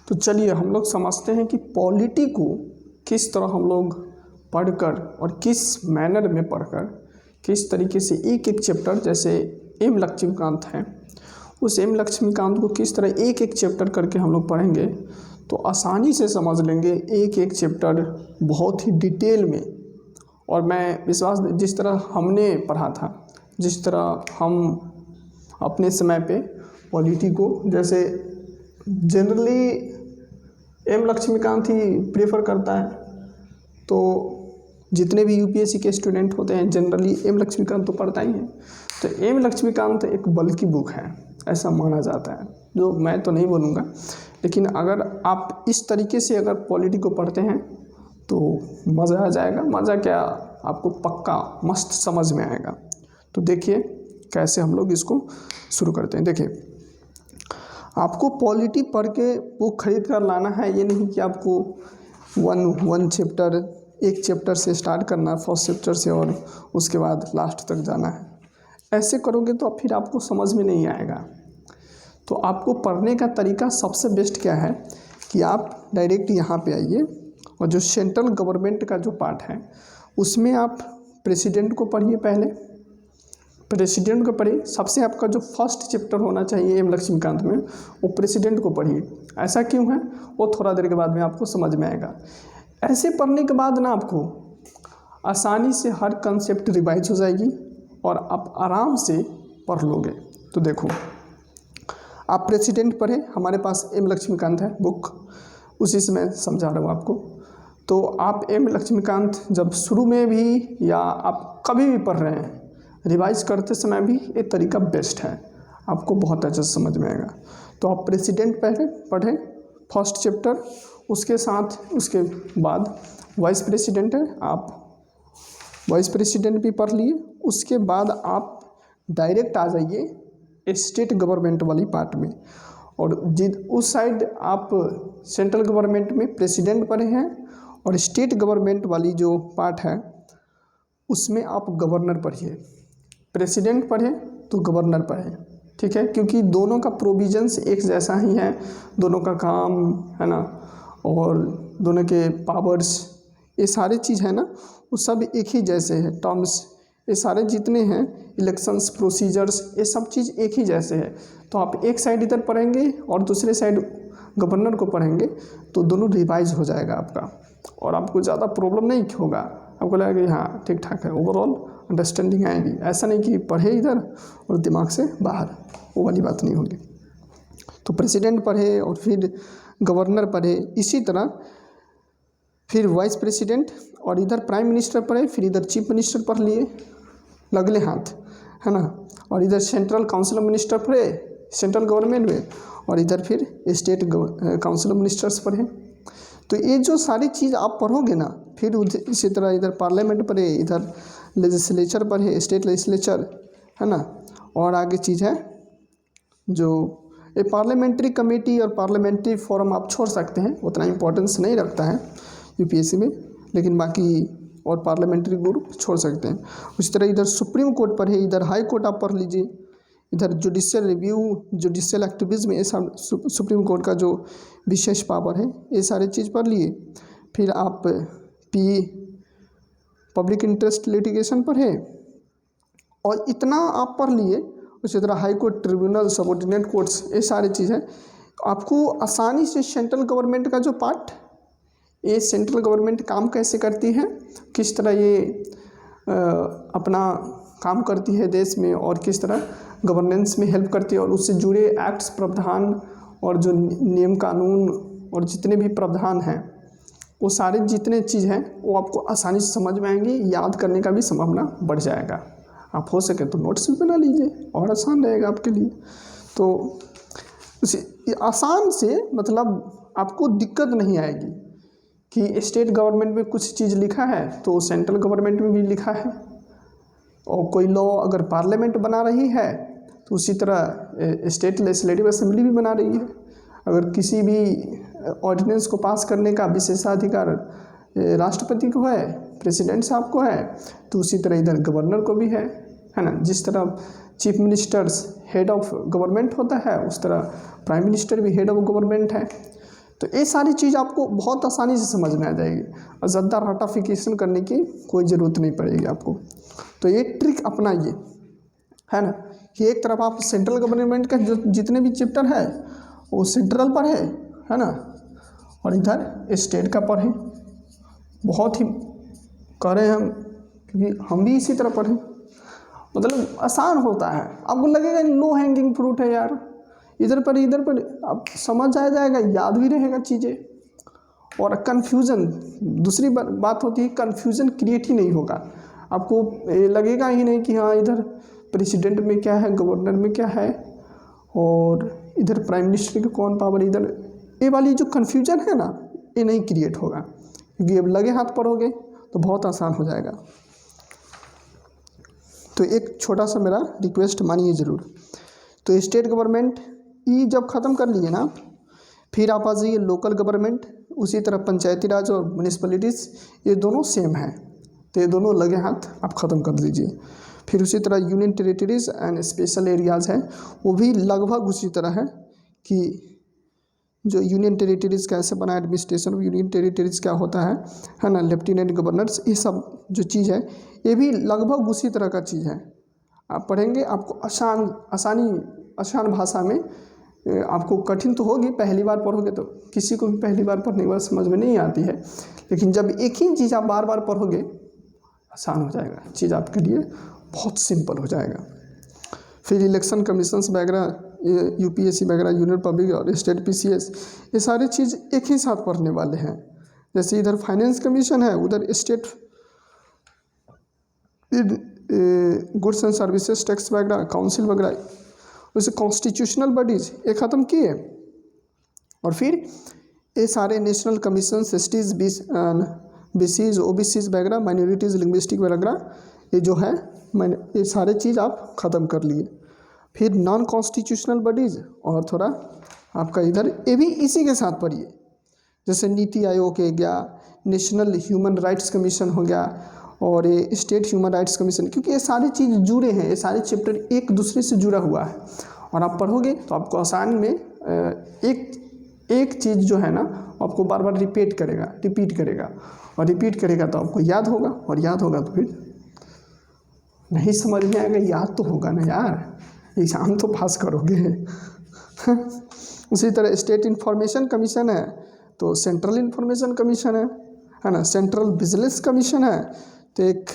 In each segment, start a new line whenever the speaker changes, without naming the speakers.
तो चलिए हम लोग समझते हैं कि पॉलिटी को किस तरह हम लोग पढ़कर और किस मैनर में पढ़कर किस तरीके से एक एक चैप्टर, जैसे एम लक्ष्मीकांत है, उस एम लक्ष्मीकांत को किस तरह एक एक चैप्टर करके हम लोग पढ़ेंगे तो आसानी से समझ लेंगे एक एक चैप्टर बहुत ही डिटेल में। और मैं विश्वास, जिस तरह हमने पढ़ा था, जिस तरह हम अपने समय पे पॉलिटी को, जैसे जनरली एम लक्ष्मीकांत ही प्रेफर करता है, तो जितने भी यूपीएससी के स्टूडेंट होते हैं जनरली एम लक्ष्मीकांत तो पढ़ता ही है। तो एम लक्ष्मीकांत एक बल्कि बुक है ऐसा माना जाता है, जो मैं तो नहीं बोलूँगा, लेकिन अगर आप इस तरीके से अगर पॉलिटी को पढ़ते हैं तो मज़ा आ जाएगा। मज़ा क्या, आपको पक्का मस्त समझ में आएगा। तो देखिए कैसे हम लोग इसको शुरू करते हैं। देखिए, आपको पॉलिटी पढ़ के बुक खरीद कर लाना है, ये नहीं कि आपको वन चैप्टर, एक चैप्टर से स्टार्ट करना है, फर्स्ट चैप्टर से, और उसके बाद लास्ट तक जाना है। ऐसे करोगे तो फिर आपको समझ में नहीं आएगा। तो आपको पढ़ने का तरीका सबसे बेस्ट क्या है कि आप डायरेक्ट यहाँ पे आइए और जो सेंट्रल गवर्नमेंट का जो पार्ट है उसमें आप प्रेसिडेंट को पढ़िए। पहले प्रेसिडेंट को पढ़िए। सबसे आपका जो फर्स्ट चैप्टर होना चाहिए एम लक्ष्मीकांत में, वो प्रेसिडेंट को पढ़िए। ऐसा क्यों है वो थोड़ा देर के बाद में आपको समझ में आएगा। ऐसे पढ़ने के बाद ना आपको आसानी से हर कंसेप्ट रिवाइज हो जाएगी और आप आराम से पढ़ लोगे। तो देखो, आप प्रेसिडेंट पढ़े, हमारे पास एम लक्ष्मीकांत है बुक, उसी से मैं समझा रहा हूँ आपको। तो आप एम लक्ष्मीकांत जब शुरू में भी या आप कभी भी पढ़ रहे हैं, रिवाइज करते समय भी ये तरीका बेस्ट है, आपको बहुत अच्छे से समझ में आएगा। तो आप प्रेसिडेंट पहले पढ़ें फर्स्ट चैप्टर, उसके साथ उसके बाद वाइस प्रेसिडेंट है, आप वाइस प्रेसिडेंट भी पढ़ लिए। उसके बाद आप डायरेक्ट आ जाइए स्टेट गवर्नमेंट वाली पार्ट में, और उस साइड आप सेंट्रल गवर्नमेंट में प्रेसिडेंट पढ़े हैं, और स्टेट गवर्नमेंट वाली जो पार्ट है उसमें आप गवर्नर पढ़िए। प्रेसिडेंट पढ़े तो गवर्नर पढ़े, ठीक है, क्योंकि दोनों का प्रोविजंस एक जैसा ही है, दोनों का काम है ना, और दोनों के पावर्स, ये सारे चीज़ है ना, वो सब एक ही जैसे है। टर्म्स, ये सारे जितने हैं, इलेक्शंस प्रोसीजर्स, ये सब चीज़ एक ही जैसे है। तो आप एक साइड इधर पढ़ेंगे और दूसरे साइड गवर्नर को पढ़ेंगे तो दोनों रिवाइज हो जाएगा आपका, और आपको ज़्यादा प्रॉब्लम नहीं होगा। आपको लगेगा कि हाँ ठीक ठाक है, ओवरऑल अंडरस्टैंडिंग आएगी। ऐसा नहीं कि पढ़े इधर और दिमाग से बाहर, वो वाली बात नहीं होगी। तो प्रेसिडेंट पढ़े और फिर गवर्नर पढ़े, इसी तरह फिर वाइस प्रेसिडेंट, और इधर प्राइम मिनिस्टर पढ़े, फिर इधर चीफ मिनिस्टर पढ़ लिए लगले हाथ, है ना, और इधर सेंट्रल काउंसिल ऑफ मिनिस्टर पढ़े सेंट्रल गवर्नमेंट में, और इधर फिर स्टेट काउंसिल ऑफ मिनिस्टर्स पढ़े। तो ये जो सारी चीज़ आप पढ़ोगे ना, फिर इसी तरह इधर पार्लियामेंट पढ़े, इधर लेजिस्लेचर पढ़े, स्टेट लेजिस्लेचर, है ना, और आगे चीज़ है जो ये पार्लियामेंट्री कमेटी और पार्लियामेंट्री फोरम आप छोड़ सकते हैं, उतना इम्पोर्टेंस नहीं रखता है यूपीएससी में, लेकिन बाकी और पार्लियामेंट्री ग्रुप छोड़ सकते हैं। उसी तरह इधर सुप्रीम कोर्ट पढ़े, इधर हाई कोर्ट आप पढ़ लीजिए, इधर जुडिशियल रिव्यू, जुडिशियल एक्टिविज़म, ये सब सुप्रीम कोर्ट का जो विशेष पावर है, ये सारी चीज़ पढ़ लिए। फिर आप पब्लिक इंटरेस्ट लिटिगेशन पढ़े, और इतना आप पढ़ लिए। उसी तरह high court, tribunal, subordinate courts, ये सारी चीज़ें आपको आसानी से सेंट्रल गवर्नमेंट का जो पार्ट, ये सेंट्रल गवर्नमेंट काम कैसे करती है, किस तरह ये अपना काम करती है देश में, और किस तरह गवर्नेंस में हेल्प करती है, और उससे जुड़े एक्ट्स, प्रावधान, और जो नियम कानून और जितने भी प्रावधान हैं, वो सारे जितने चीज़ हैं वो आपको आसानी से समझ में आएंगे। याद करने का भी संभावना बढ़ जाएगा। आप हो सके तो नोट्स भी बना लीजिए, और आसान रहेगा आपके लिए। तो आसान से मतलब आपको दिक्कत नहीं आएगी कि स्टेट गवर्नमेंट में कुछ चीज़ लिखा है तो सेंट्रल गवर्नमेंट में भी लिखा है, और कोई लॉ अगर पार्लियामेंट बना रही है तो उसी तरह स्टेट लेजिस्लेटिव असेंबली भी बना रही है। अगर किसी भी ऑर्डिनेंस को पास करने का विशेषाधिकार राष्ट्रपति को है, प्रेसिडेंट साहब को है, तो उसी तरह इधर गवर्नर को भी है ना। जिस तरह chief ministers head of government होता है, उस तरह प्राइम मिनिस्टर भी हेड ऑफ गवर्नमेंट है। तो ये सारी चीज़ आपको बहुत आसानी से समझ में आ जाएगी और ज़्यादा रटाफिकेशन करने की कोई ज़रूरत नहीं पड़ेगी आपको। तो ये ट्रिक अपनाइए, है ना, कि एक तरफ आप सेंट्रल गवर्नमेंट का जो जितने भी चैप्टर है वो सेंट्रल पर है ना, और इधर स्टेट का पर है। बहुत ही कह रहे हैं हम, क्योंकि हम भी इसी तरह पढ़े, मतलब आसान होता है। आपको लगेगा लो हैंगिंग फ्रूट है यार, इधर पर आप समझ आ जाएगा, याद भी रहेगा चीज़ें। और कन्फ्यूज़न, दूसरी बात होती है कन्फ्यूज़न क्रिएट ही नहीं होगा। आपको लगेगा ही नहीं कि हाँ इधर प्रेसिडेंट में क्या है, गवर्नर में क्या है, और इधर प्राइम मिनिस्टर की कौन पावर, इधर ये वाली जो कन्फ्यूज़न है ना, ये नहीं क्रिएट होगा, क्योंकि अब लगे हाथ पढ़ोगे तो बहुत आसान हो जाएगा। तो एक छोटा सा मेरा रिक्वेस्ट मानिए ज़रूर। तो स्टेट गवर्नमेंट ये जब ख़त्म कर लिए ना, फिर आप आ जाइए लोकल गवर्नमेंट, उसी तरह पंचायती राज और म्यूनिसिपैलिटीज़, ये दोनों सेम हैं, तो ये दोनों लगे हाथ आप ख़त्म कर दीजिए। फिर उसी तरह union territories and special areas हैं, वो भी लगभग उसी तरह है कि जो यूनियन टेरिटरीज़ कैसे बना, एडमिनिस्ट्रेशन ऑफ यूनियन टेरिटरीज़ क्या होता है ना, लेफ्टिनेंट गवर्नर्स, ये सब जो चीज़ है ये भी लगभग उसी तरह का चीज़ है। आप पढ़ेंगे, आपको आसान भाषा में, आपको कठिन तो होगी, पहली बार पढ़ोगे तो किसी को भी पहली बार पढ़ने के बाद समझ में नहीं आती है, लेकिन जब एक ही चीज़ आप बार बार पढ़ोगे आसान हो जाएगा, चीज़ आपके लिए बहुत सिंपल हो जाएगा। फिर इलेक्शन कमीशंस वगैरह, यूपीएससी वगैरह, यूनियन पब्लिक और स्टेट पीसीएस, ये सारी चीज़ एक ही साथ पढ़ने वाले हैं। जैसे इधर फाइनेंस कमीशन है, उधर state goods and services tax वगैरह, काउंसिल वगैरह, वैसे कॉन्स्टिट्यूशनल बॉडीज़ ये ख़त्म किए। और फिर ये सारे नेशनल कमीशन, एसटीज, बीसीज, ओबीसीज वगैरह, माइनॉरिटीज़, लिंग्विस्टिक वगैरह, ये जो है ये सारे चीज़ आप ख़त्म कर लिए। फिर नॉन कॉन्स्टिट्यूशनल बॉडीज़, और थोड़ा आपका इधर ये भी इसी के साथ पढ़िए, जैसे नीति आयोग हो गया, नेशनल ह्यूमन राइट्स कमीशन हो गया, और ये स्टेट ह्यूमन राइट्स कमीशन, क्योंकि ये सारी चीज़ जुड़े हैं, ये सारे चैप्टर एक दूसरे से जुड़ा हुआ है। और आप पढ़ोगे तो आपको आसान में एक चीज़ जो है ना आपको बार बार रिपीट करेगा तो आपको याद होगा, और याद होगा तो फिर नहीं समझ में आएगा, याद तो होगा ना यार, एग्ज़ाम तो पास करोगे। उसी तरह स्टेट इंफॉर्मेशन कमीशन है, तो सेंट्रल इंफॉर्मेशन कमीशन है ना, सेंट्रल बिजनेस कमीशन है, तो एक,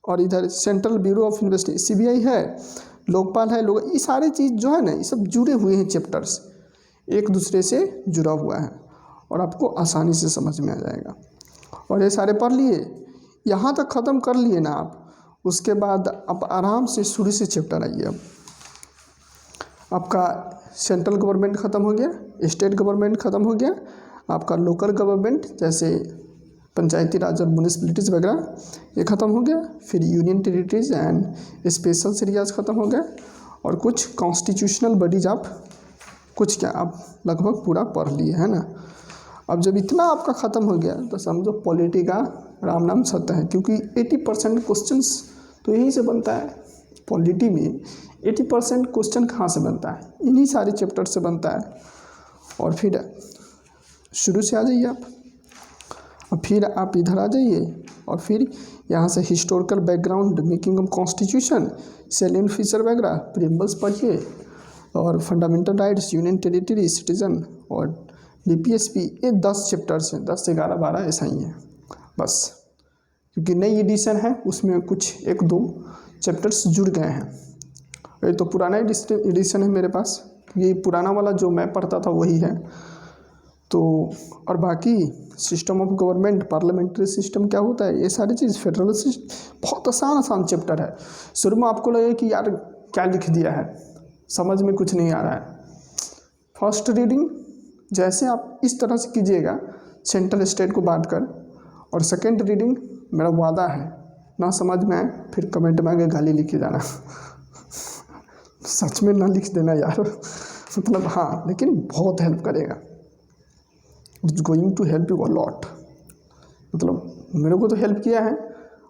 और इधर central bureau of investigation CBI है, लोकपाल है, ये सारे चीज़ जो है ना ये सब जुड़े हुए हैं, चैप्टर्स एक दूसरे से जुड़ा हुआ है, और आपको आसानी से समझ में आ जाएगा। और ये सारे पढ़ लिए, यहाँ तक ख़त्म कर लिए ना आप, उसके बाद आप आराम से शुरू से चैप्टर आइए। अब आपका सेंट्रल गवर्नमेंट ख़त्म हो गया, स्टेट गवर्नमेंट ख़त्म हो गया, आपका लोकल गवर्नमेंट जैसे पंचायती राज और म्यूनिसिपैलिटीज़ वगैरह ये ख़त्म हो गया। फिर union territories and special areas ख़त्म हो गया, और कुछ कॉन्स्टिट्यूशनल बॉडीज आप आप लगभग पूरा पढ़ लिए, है ना। अब जब इतना आपका ख़त्म हो गया तो समझो पॉलिटी का राम नाम सत्य है, क्योंकि 80% क्वेश्चंस तो यहीं से बनता है। पॉलिटी में 80% क्वेश्चन कहाँ से बनता है, इन्हीं सारे चैप्टर से बनता है। और फिर शुरू से आ जाइए आप, और फिर आप इधर आ जाइए, और फिर यहाँ से historical background, making of constitution, salient feature वगैरह, प्रीएम्बल्स पढ़िए, और fundamental rights, union territory, citizen और बीपीएसपी, ये 10 चैप्टर्स हैं, 10 11 12 ऐसा ही है बस। क्योंकि नई एडिशन है उसमें कुछ 1-2 चैप्टर्स जुड़ गए हैं। ये तो पुराना एडिशन है मेरे पास, ये पुराना वाला जो मैं पढ़ता था वही है। तो और बाकी system of government, parliamentary system क्या होता है, ये सारी चीज़, फेडरल सिस्टम, बहुत आसान चैप्टर है। शुरू में आपको लगे कि यार क्या लिख दिया है, समझ में कुछ नहीं आ रहा है। फर्स्ट रीडिंग जैसे आप इस तरह से कीजिएगा सेंट्रल स्टेट को बांट कर, और सेकंड रीडिंग मेरा वादा है ना समझ में आए फिर कमेंट में आगे गाली लिखे जाना। सच में ना लिख देना यार, मतलब हाँ, लेकिन बहुत हेल्प करेगा। It's going to help you a lot, मतलब मेरे को तो हेल्प किया है,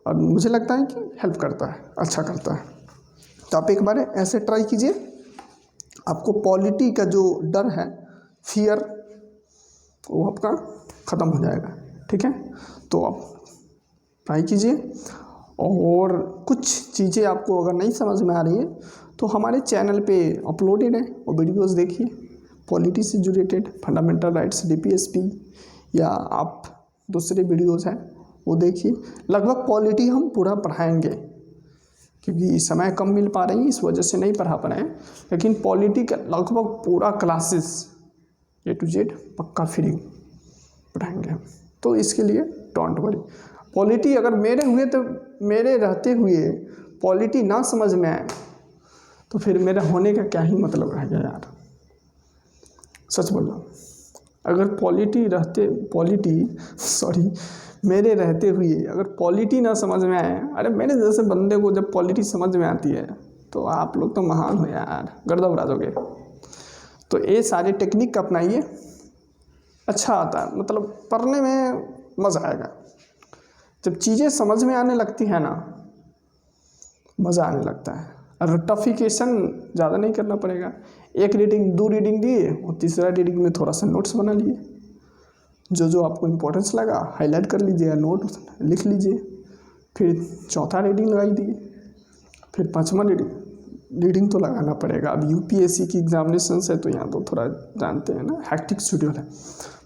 और मुझे लगता है कि हेल्प करता है, अच्छा करता है। तो आप एक बार ऐसे ट्राई कीजिए, आपको पॉलिटी का जो डर है फियर वो आपका ख़त्म हो जाएगा। ठीक है, तो आप ट्राई कीजिए। और कुछ चीज़ें आपको अगर नहीं समझ में आ रही है तो हमारे चैनल पे अपलोडेड है, वो वीडियोस देखिए, पॉलिटी से रिलेटेड, फंडामेंटल राइट्स, डीपीएसपी, या आप दूसरे वीडियोस हैं वो देखिए। लगभग पॉलिटी हम पूरा पढ़ाएंगे क्योंकि समय कम मिल पा रही है, इस वजह से नहीं पढ़ा पा रहे हैं, लेकिन पॉलिटी का लगभग पूरा क्लासेस A to Z पक्का फ्री पढ़ाएंगे हम। तो इसके लिए डोंट वरी। पॉलिटी अगर मेरे रहते हुए पॉलिटी ना समझ में आए तो फिर मेरे होने का क्या ही मतलब रह गया यार, सच बोल रहा हूँ। अगर मेरे रहते हुए अगर पॉलिटी ना समझ में आए, अरे मेरे जैसे बंदे को जब पॉलिटी समझ में आती है तो आप लोग तो महान हो यार, गर्दा उड़ा दोगे। तो ये सारे टेक्निक अपनाइए, अच्छा आता है, मतलब पढ़ने में मज़ा आएगा। जब चीज़ें समझ में आने लगती है ना, मज़ा आने लगता है। और रटिफिकेशन ज़्यादा नहीं करना पड़ेगा, 1 रीडिंग 2 रीडिंग दिए और तीसरा रीडिंग में थोड़ा सा नोट्स बना लिए, जो आपको इम्पोर्टेंस लगा हाईलाइट कर लीजिए, नोट लिख लीजिए। फिर चौथा रीडिंग लगाई दिए, फिर 5वां रीडिंग तो लगाना पड़ेगा। अब यूपीएससी की एग्जामिनेशन है तो यहाँ तो थोड़ा जानते हैं ना, हैक्टिक शेड्यूल है,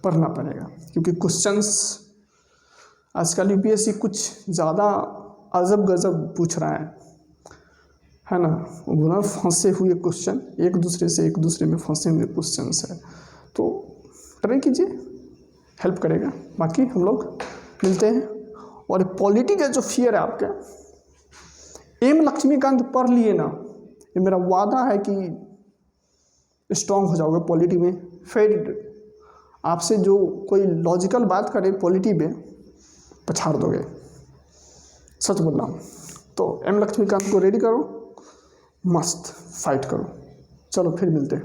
पढ़ना पड़ेगा क्योंकि क्वेश्चंस आजकल यूपीएससी कुछ ज़्यादा अजब गजब पूछ रहा है ना। वो बोला फंसे हुए क्वेश्चन, एक दूसरे में फंसे हुए क्वेश्चंस है, तो ट्राई कीजिए, हेल्प करेगा। बाकी हम लोग मिलते हैं। और पॉलिटी का जो फियर है आपका, एम लक्ष्मीकांत पढ़ लिए ना, ये मेरा वादा है कि स्ट्रांग हो जाओगे पॉलिटी में। फिर आपसे जो कोई लॉजिकल बात करे पॉलिटी में, पछाड़ दोगे, सच बोल रहा हूँ। तो एम लक्ष्मीकांत को रेडी करो, मस्त फाइट करो। चलो फिर मिलते हैं।